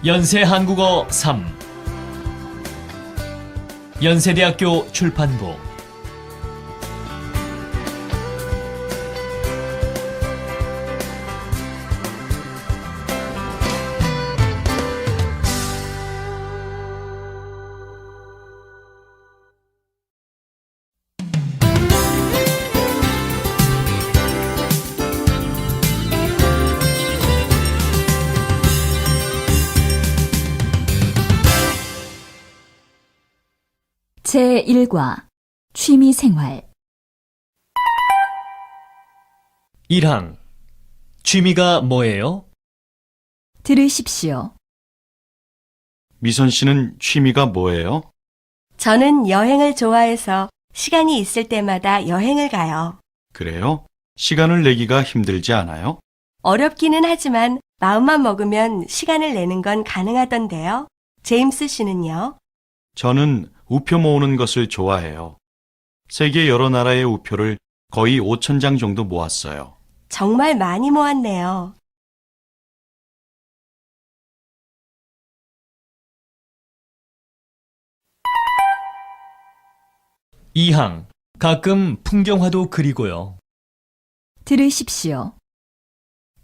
연세 한국어 3 연세대학교 출판부 제1과 취미생활 1항 취미가 뭐예요? 들으십시오. 미선 씨는 취미가 뭐예요? 저는 여행을 좋아해서 시간이 있을 때마다 여행을 가요. 그래요? 시간을 내기가 힘들지 않아요? 어렵기는 하지만 마음만 먹으면 시간을 내는 건 가능하던데요. 제임스 씨는요? 저는 우표 모으는 것을 좋아해요. 세계 여러 나라의 우표를 거의 5,000장 정도 모았어요. 정말 많이 모았네요. 이항 가끔 풍경화도 그리고요. 들으십시오.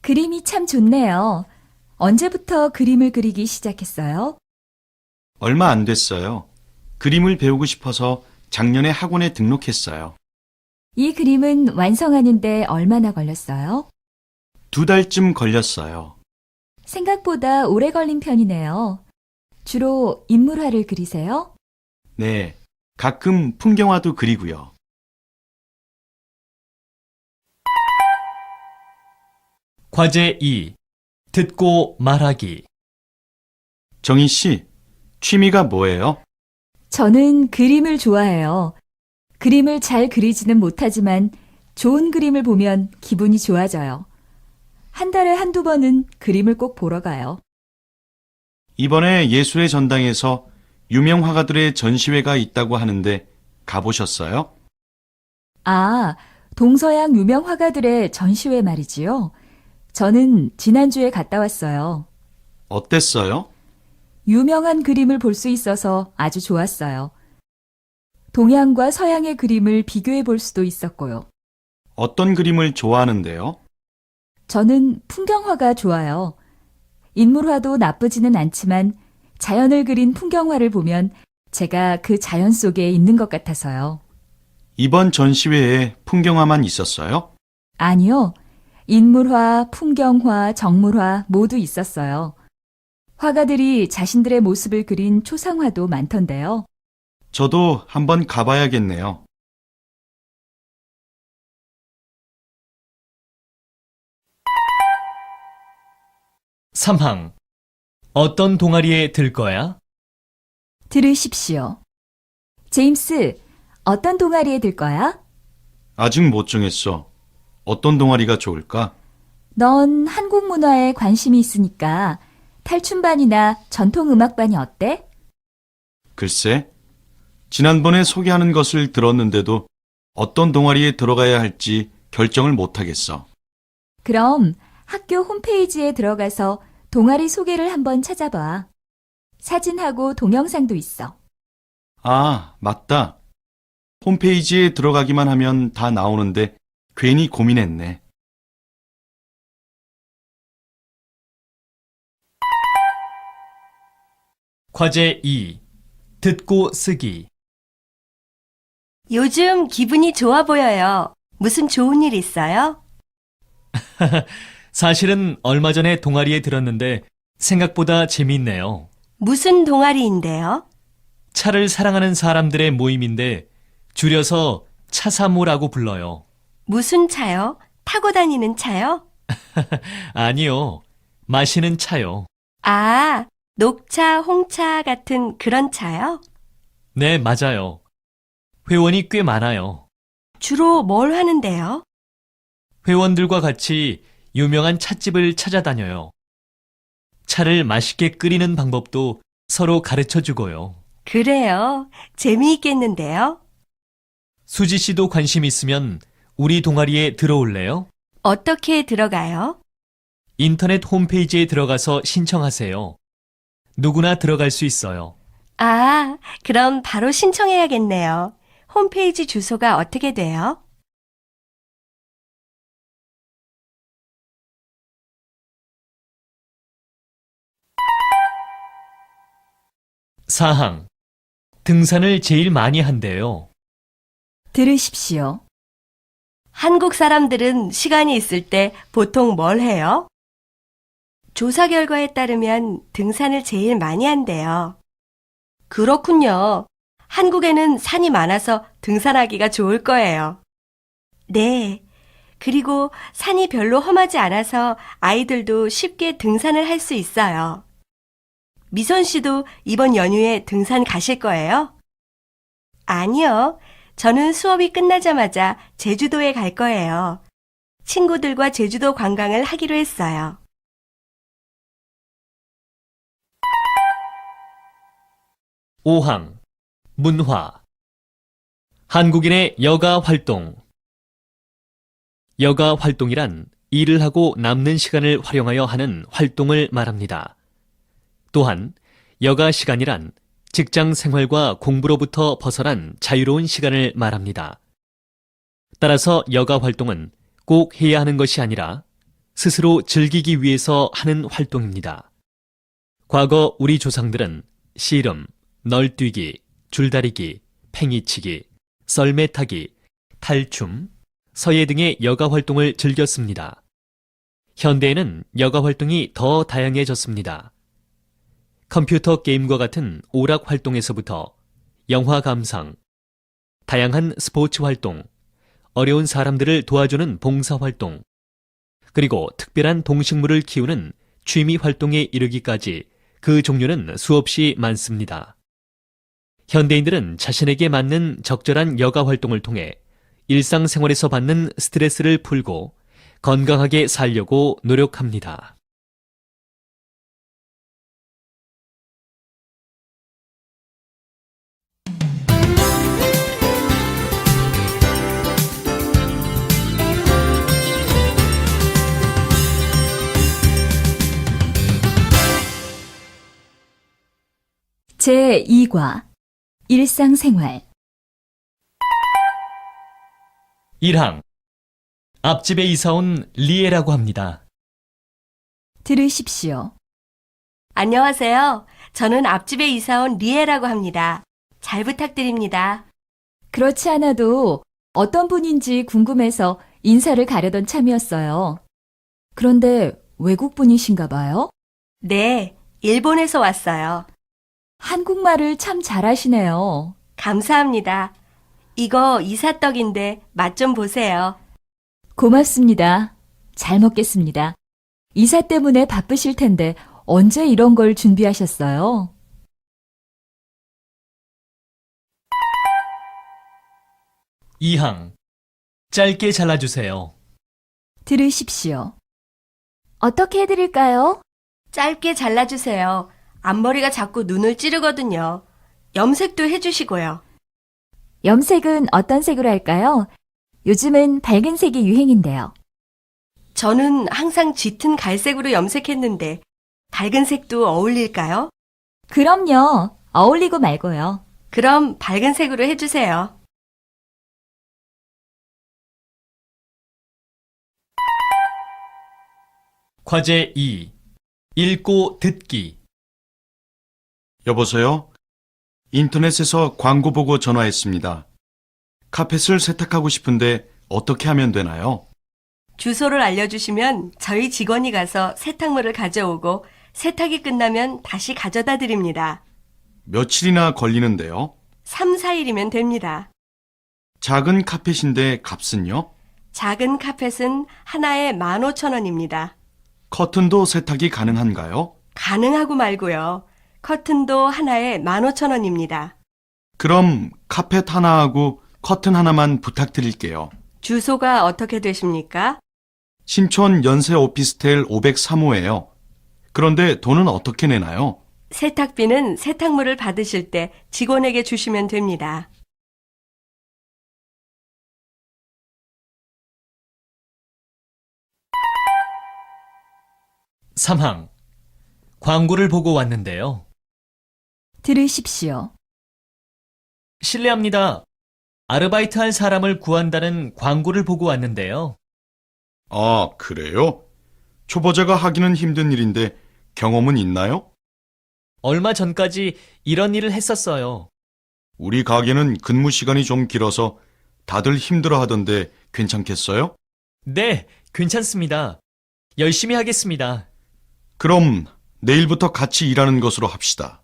그림이 참 좋네요. 언제부터 그림을 그리기 시작했어요? 얼마 안 됐어요. 그림을 배우고 싶어서 작년에 학원에 등록했어요. 이 그림은 완성하는데 얼마나 걸렸어요? 2달쯤 걸렸어요. 생각보다 오래 걸린 편이네요. 주로 인물화를 그리세요? 네, 가끔 풍경화도 그리고요. 과제 2 듣고 말하기 정희 씨, 취미가 뭐예요? 저는 그림을 좋아해요. 그림을 잘 그리지는 못하지만 좋은 그림을 보면 기분이 좋아져요. 한 달에 한두 번은 그림을 꼭 보러 가요. 이번에 예술의 전당에서 유명 화가들의 전시회가 있다고 하는데 가보셨어요? 아, 동서양 유명 화가들의 전시회 말이지요. 저는 지난주에 갔다 왔어요. 어땠어요? 유명한 그림을 볼 수 있어서 아주 좋았어요. 동양과 서양의 그림을 비교해 볼 수도 있었고요. 어떤 그림을 좋아하는데요? 저는 풍경화가 좋아요. 인물화도 나쁘지는 않지만 자연을 그린 풍경화를 보면 제가 그 자연 속에 있는 것 같아서요. 이번 전시회에 풍경화만 있었어요? 아니요. 인물화, 풍경화, 정물화 모두 있었어요. 화가들이 자신들의 모습을 그린 초상화도 많던데요. 저도 한번 가봐야겠네요. 삼항 어떤 동아리에 들 거야? 들으십시오. 제임스, 어떤 동아리에 들 거야? 아직 못 정했어. 어떤 동아리가 좋을까? 넌 한국 문화에 관심이 있으니까 탈춤반이나 전통음악반이 어때? 글쎄, 지난번에 소개하는 것을 들었는데도 어떤 동아리에 들어가야 할지 결정을 못하겠어. 그럼 학교 홈페이지에 들어가서 동아리 소개를 한번 찾아봐. 사진하고 동영상도 있어. 아, 맞다. 홈페이지에 들어가기만 하면 다 나오는데 괜히 고민했네. 과제 2 듣고 쓰기 요즘 기분이 좋아 보여요. 무슨 좋은 일 있어요? 사실은 얼마 전에 동아리에 들었는데 생각보다 재미있네요. 무슨 동아리인데요? 차를 사랑하는 사람들의 모임인데 줄여서 차사모라고 불러요. 무슨 차요? 타고 다니는 차요? 아니요. 마시는 차요. 아, 녹차, 홍차 같은 그런 차요? 네, 맞아요. 회원이 꽤 많아요. 주로 뭘 하는데요? 회원들과 같이 유명한 찻집을 찾아다녀요. 차를 맛있게 끓이는 방법도 서로 가르쳐 주고요. 그래요. 재미있겠는데요? 수지 씨도 관심 있으면 우리 동아리에 들어올래요? 어떻게 들어가요? 인터넷 홈페이지에 들어가서 신청하세요. 누구나 들어갈 수 있어요. 아, 그럼 바로 신청해야겠네요. 홈페이지 주소가 어떻게 돼요? 사항. 등산을 제일 많이 한대요. 들으십시오. 한국 사람들은 시간이 있을 때 보통 뭘 해요? 조사 결과에 따르면 등산을 제일 많이 한대요. 그렇군요. 한국에는 산이 많아서 등산하기가 좋을 거예요. 네. 그리고 산이 별로 험하지 않아서 아이들도 쉽게 등산을 할 수 있어요. 미선 씨도 이번 연휴에 등산 가실 거예요? 아니요. 저는 수업이 끝나자마자 제주도에 갈 거예요. 친구들과 제주도 관광을 하기로 했어요. 오항 문화. 한국인의 여가 활동. 여가 활동이란 일을 하고 남는 시간을 활용하여 하는 활동을 말합니다. 또한 여가 시간이란 직장 생활과 공부로부터 벗어난 자유로운 시간을 말합니다. 따라서 여가 활동은 꼭 해야 하는 것이 아니라 스스로 즐기기 위해서 하는 활동입니다. 과거 우리 조상들은 씨름, 널뛰기, 줄다리기, 팽이치기, 썰매 타기, 탈춤, 서예 등의 여가 활동을 즐겼습니다. 현대에는 여가 활동이 더 다양해졌습니다. 컴퓨터 게임과 같은 오락 활동에서부터 영화 감상, 다양한 스포츠 활동, 어려운 사람들을 도와주는 봉사 활동, 그리고 특별한 동식물을 키우는 취미 활동에 이르기까지 그 종류는 수없이 많습니다. 현대인들은 자신에게 맞는 적절한 여가 활동을 통해 일상생활에서 받는 스트레스를 풀고 건강하게 살려고 노력합니다. 제2과 일상생활. 1항. 앞집에 이사온 리에라고 합니다. 들으십시오. 안녕하세요. 저는 앞집에 이사 온 리에라고 합니다. 잘 부탁드립니다. 그렇지 않아도 어떤 분인지 궁금해서 인사를 가려던 참이었어요. 그런데 외국 분이신가 봐요? 네, 일본에서 왔어요. 한국말을 참 잘하시네요. 감사합니다. 이거 이사떡인데 맛 좀 보세요. 고맙습니다. 잘 먹겠습니다. 이사 때문에 바쁘실 텐데 언제 이런 걸 준비하셨어요? 이항. 짧게 잘라주세요. 들으십시오. 어떻게 해드릴까요? 짧게 잘라주세요. 앞머리가 자꾸 눈을 찌르거든요. 염색도 해주시고요. 염색은 어떤 색으로 할까요? 요즘은 밝은 색이 유행인데요. 저는 항상 짙은 갈색으로 염색했는데 밝은 색도 어울릴까요? 그럼요. 어울리고 말고요. 그럼 밝은 색으로 해주세요. 과제 2. 읽고 듣기. 여보세요? 인터넷에서 광고 보고 전화했습니다. 카펫을 세탁하고 싶은데 어떻게 하면 되나요? 주소를 알려주시면 저희 직원이 가서 세탁물을 가져오고 세탁이 끝나면 다시 가져다 드립니다. 며칠이나 걸리는데요? 3, 4일이면 됩니다. 작은 카펫인데 값은요? 작은 카펫은 하나에 15,000원입니다. 커튼도 세탁이 가능한가요? 가능하고 말고요. 커튼도 하나에 15,000원입니다. 그럼 카펫 하나하고 커튼 하나만 부탁드릴게요. 주소가 어떻게 되십니까? 신촌 연세 오피스텔 503호예요. 그런데 돈은 어떻게 내나요? 세탁비는 세탁물을 받으실 때 직원에게 주시면 됩니다. 3항. 광고를 보고 왔는데요. 들으십시오. 실례합니다. 아르바이트 할 사람을 구한다는 광고를 보고 왔는데요. 아, 그래요? 초보자가 하기는 힘든 일인데 경험은 있나요? 얼마 전까지 이런 일을 했었어요. 우리 가게는 근무 시간이 좀 길어서 다들 힘들어 하던데 괜찮겠어요? 네, 괜찮습니다. 열심히 하겠습니다. 그럼 내일부터 같이 일하는 것으로 합시다.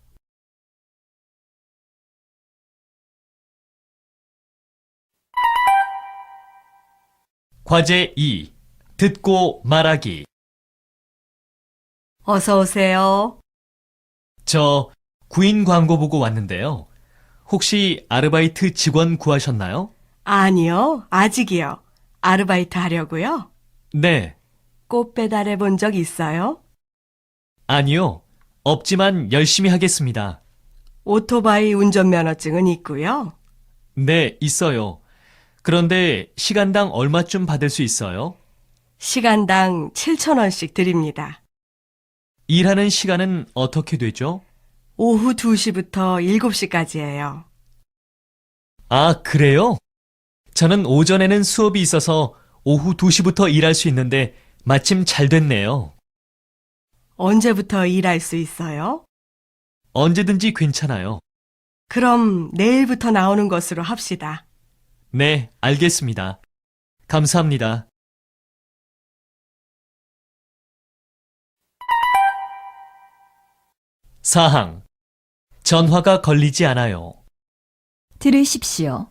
과제 2. 듣고 말하기. 어서 오세요. 저 구인 광고 보고 왔는데요. 혹시 아르바이트 직원 구하셨나요? 아니요, 아직이요. 아르바이트 하려고요? 네, 꽃 배달해 본 적 있어요? 아니요. 없지만 열심히 하겠습니다. 오토바이 운전면허증은 있고요. 네, 있어요. 그런데 시간당 얼마쯤 받을 수 있어요? 시간당 7,000원씩 드립니다. 일하는 시간은 어떻게 되죠? 오후 2시부터 7시까지예요. 아, 그래요? 저는 오전에는 수업이 있어서 오후 2시부터 일할 수 있는데 마침 잘 됐네요. 언제부터 일할 수 있어요? 언제든지 괜찮아요. 그럼 내일부터 나오는 것으로 합시다. 네, 알겠습니다. 감사합니다. 사항. 전화가 걸리지 않아요. 들으십시오.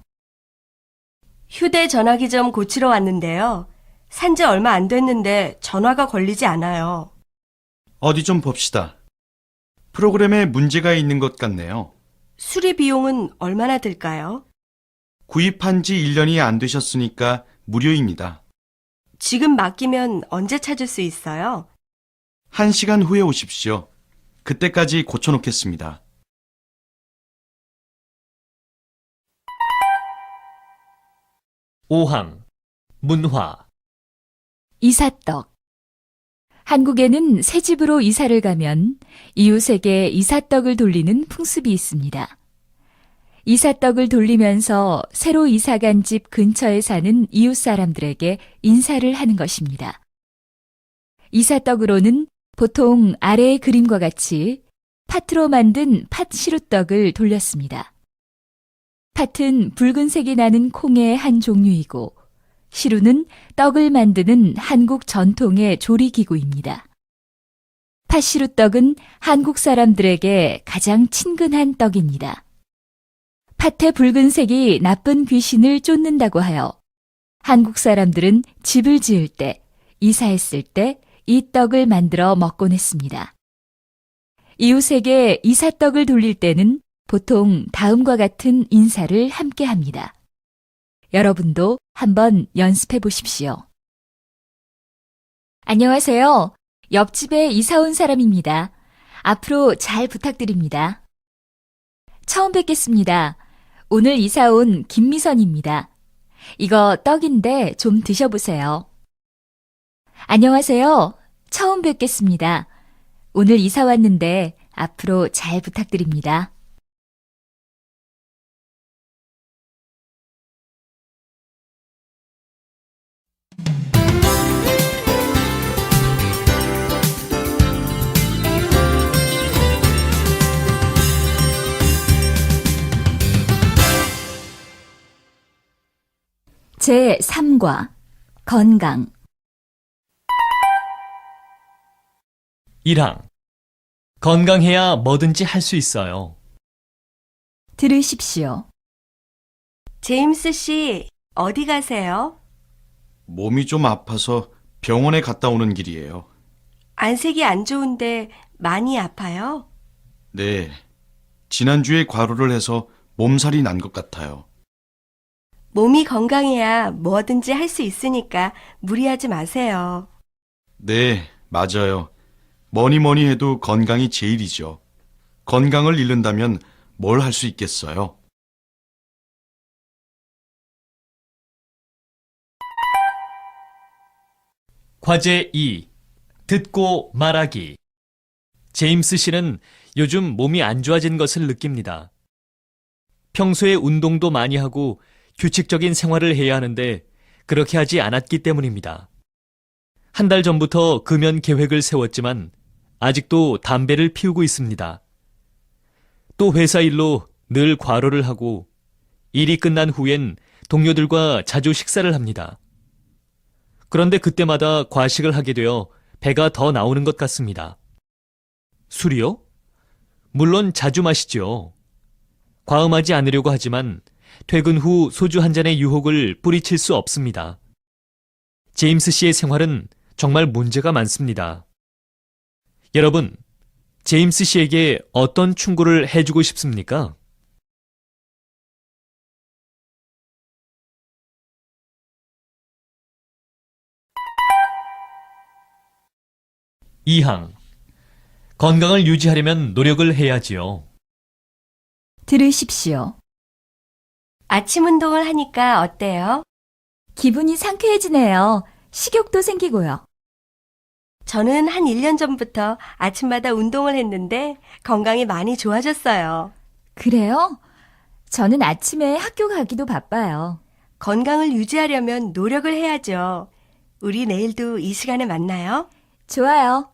휴대전화기 좀 고치러 왔는데요. 산지 얼마 안 됐는데 전화가 걸리지 않아요. 어디 좀 봅시다. 프로그램에 문제가 있는 것 같네요. 수리 비용은 얼마나 들까요? 구입한 지 1년이 안 되셨으니까 무료입니다. 지금 맡기면 언제 찾을 수 있어요? 1시간 후에 오십시오. 그때까지 고쳐놓겠습니다. 오항 문화. 이삿떡. 한국에는 새 집으로 이사를 가면 이웃에게 이삿떡을 돌리는 풍습이 있습니다. 이삿떡을 돌리면서 새로 이사 간 집 근처에 사는 이웃 사람들에게 인사를 하는 것입니다. 이삿떡으로는 보통 아래의 그림과 같이 팥으로 만든 팥 시루떡을 돌렸습니다. 팥은 붉은색이 나는 콩의 한 종류이고 시루는 떡을 만드는 한국 전통의 조리기구입니다. 팥시루떡은 한국 사람들에게 가장 친근한 떡입니다. 팥의 붉은색이 나쁜 귀신을 쫓는다고 하여 한국 사람들은 집을 지을 때, 이사했을 때 이 떡을 만들어 먹곤 했습니다. 이웃에게 이삿떡을 돌릴 때는 보통 다음과 같은 인사를 함께 합니다. 여러분도 한번 연습해 보십시오. 안녕하세요. 옆집에 이사 온 사람입니다. 앞으로 잘 부탁드립니다. 처음 뵙겠습니다. 오늘 이사 온 김미선입니다. 이거 떡인데 좀 드셔보세요. 안녕하세요. 처음 뵙겠습니다. 오늘 이사 왔는데 앞으로 잘 부탁드립니다. 제3과 건강. 1항. 건강해야 뭐든지 할 수 있어요. 들으십시오. 제임스 씨, 어디 가세요? 몸이 좀 아파서 병원에 갔다 오는 길이에요. 안색이 안 좋은데 많이 아파요? 네. 지난주에 과로를 해서 몸살이 난 것 같아요. 몸이 건강해야 뭐든지 할 수 있으니까 무리하지 마세요. 네, 맞아요. 뭐니 해도 건강이 제일이죠. 건강을 잃는다면 뭘 할 수 있겠어요? 과제 2. 듣고 말하기. 제임스 씨는 요즘 몸이 안 좋아진 것을 느낍니다. 평소에 운동도 많이 하고 규칙적인 생활을 해야 하는데 그렇게 하지 않았기 때문입니다. 한 달 전부터 금연 계획을 세웠지만 아직도 담배를 피우고 있습니다. 또 회사 일로 늘 과로를 하고 일이 끝난 후엔 동료들과 자주 식사를 합니다. 그런데 그때마다 과식을 하게 되어 배가 더 나오는 것 같습니다. 술이요? 물론 자주 마시죠. 과음하지 않으려고 하지만 퇴근 후 소주 한 잔의 유혹을 뿌리칠 수 없습니다. 제임스 씨의 생활은 정말 문제가 많습니다. 여러분, 제임스 씨에게 어떤 충고를 해주고 싶습니까? 이항. 건강을 유지하려면 노력을 해야지요. 들으십시오. 아침 운동을 하니까 어때요? 기분이 상쾌해지네요. 식욕도 생기고요. 저는 한 1년 전부터 아침마다 운동을 했는데 건강이 많이 좋아졌어요. 그래요? 저는 아침에 학교 가기도 바빠요. 건강을 유지하려면 노력을 해야죠. 우리 내일도 이 시간에 만나요? 좋아요.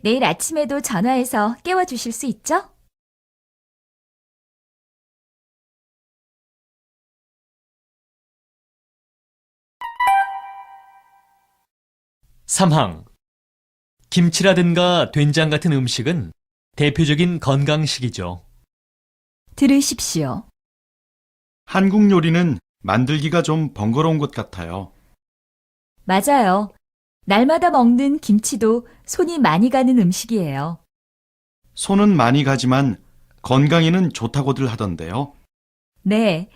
내일 아침에도 전화해서 깨워주실 수 있죠? 삼항. 김치라든가 된장 같은 음식은 대표적인 건강식이죠. 들으십시오. 한국 요리는 만들기가 좀 번거로운 것 같아요. 맞아요. 날마다 먹는 김치도 손이 많이 가는 음식이에요. 손은 많이 가지만 건강에는 좋다고들 하던데요. 네.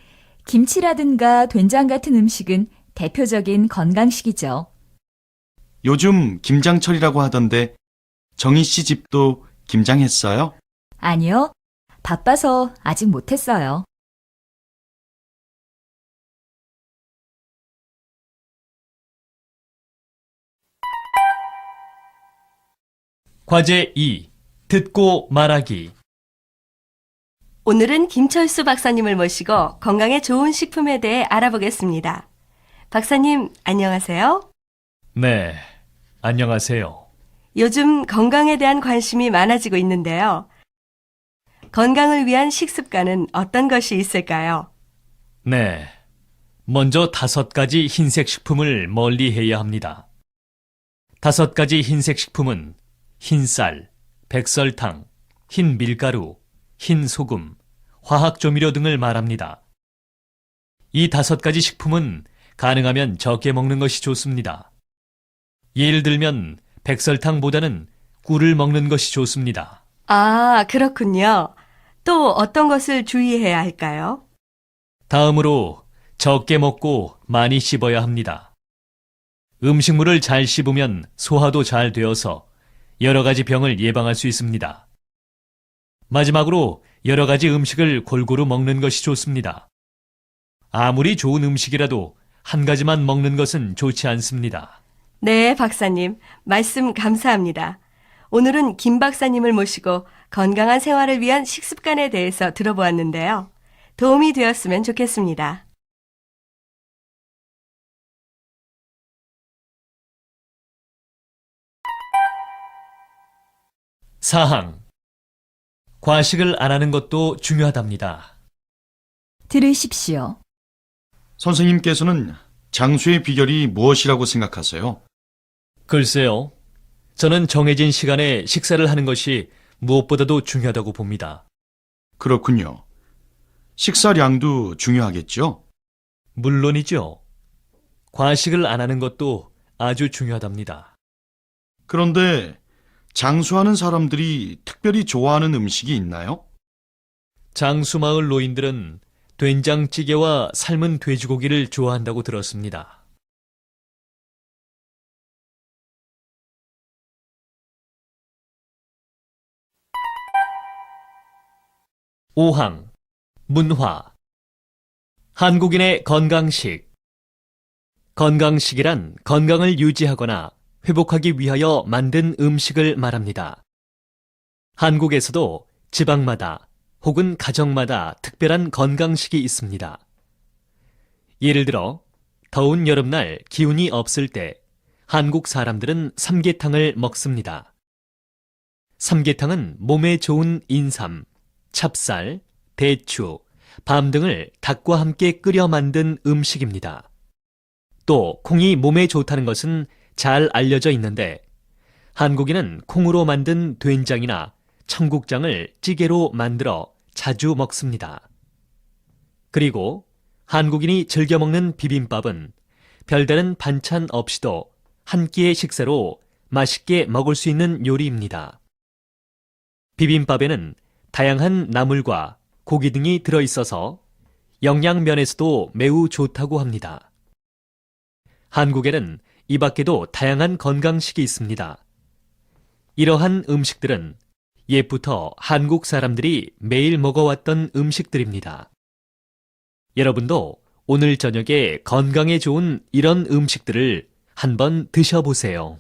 김치라든가 된장 같은 음식은 대표적인 건강식이죠. 요즘 김장철이라고 하던데 정희 씨 집도 김장했어요? 아니요. 바빠서 아직 못했어요. 과제 2. 듣고 말하기. 오늘은 김철수 박사님을 모시고 건강에 좋은 식품에 대해 알아보겠습니다. 박사님, 안녕하세요. 네, 안녕하세요. 요즘 건강에 대한 관심이 많아지고 있는데요. 건강을 위한 식습관은 어떤 것이 있을까요? 네, 먼저 5가지 흰색 식품을 멀리 해야 합니다. 5가지 흰색 식품은 흰쌀, 백설탕, 흰 밀가루, 흰 소금, 화학 조미료 등을 말합니다. 이 5가지 식품은 가능하면 적게 먹는 것이 좋습니다. 예를 들면 백설탕보다는 꿀을 먹는 것이 좋습니다. 아, 그렇군요. 또 어떤 것을 주의해야 할까요? 다음으로 적게 먹고 많이 씹어야 합니다. 음식물을 잘 씹으면 소화도 잘 되어서 여러 가지 병을 예방할 수 있습니다. 마지막으로 여러 가지 음식을 골고루 먹는 것이 좋습니다. 아무리 좋은 음식이라도 한 가지만 먹는 것은 좋지 않습니다. 네, 박사님. 말씀 감사합니다. 오늘은 김 박사님을 모시고 건강한 생활을 위한 식습관에 대해서 들어보았는데요. 도움이 되었으면 좋겠습니다. 사항. 과식을 안 하는 것도 중요하답니다. 들으십시오. 선생님께서는 장수의 비결이 무엇이라고 생각하세요? 글쎄요. 저는 정해진 시간에 식사를 하는 것이 무엇보다도 중요하다고 봅니다. 그렇군요. 식사량도 중요하겠죠? 물론이죠. 과식을 안 하는 것도 아주 중요하답니다. 그런데 장수하는 사람들이 특별히 좋아하는 음식이 있나요? 장수마을 노인들은 된장찌개와 삶은 돼지고기를 좋아한다고 들었습니다. 오항. 문화. 한국인의 건강식. 건강식이란 건강을 유지하거나 회복하기 위하여 만든 음식을 말합니다. 한국에서도 지방마다 혹은 가정마다 특별한 건강식이 있습니다. 예를 들어 더운 여름날 기운이 없을 때 한국 사람들은 삼계탕을 먹습니다. 삼계탕은 몸에 좋은 인삼, 찹쌀, 대추, 밤 등을 닭과 함께 끓여 만든 음식입니다. 또 콩이 몸에 좋다는 것은 잘 알려져 있는데 한국인은 콩으로 만든 된장이나 청국장을 찌개로 만들어 자주 먹습니다. 그리고 한국인이 즐겨 먹는 비빔밥은 별다른 반찬 없이도 한 끼의 식사로 맛있게 먹을 수 있는 요리입니다. 비빔밥에는 다양한 나물과 고기 등이 들어있어서 영양면에서도 매우 좋다고 합니다. 한국에는 이 밖에도 다양한 건강식이 있습니다. 이러한 음식들은 옛부터 한국 사람들이 매일 먹어왔던 음식들입니다. 여러분도 오늘 저녁에 건강에 좋은 이런 음식들을 한번 드셔보세요.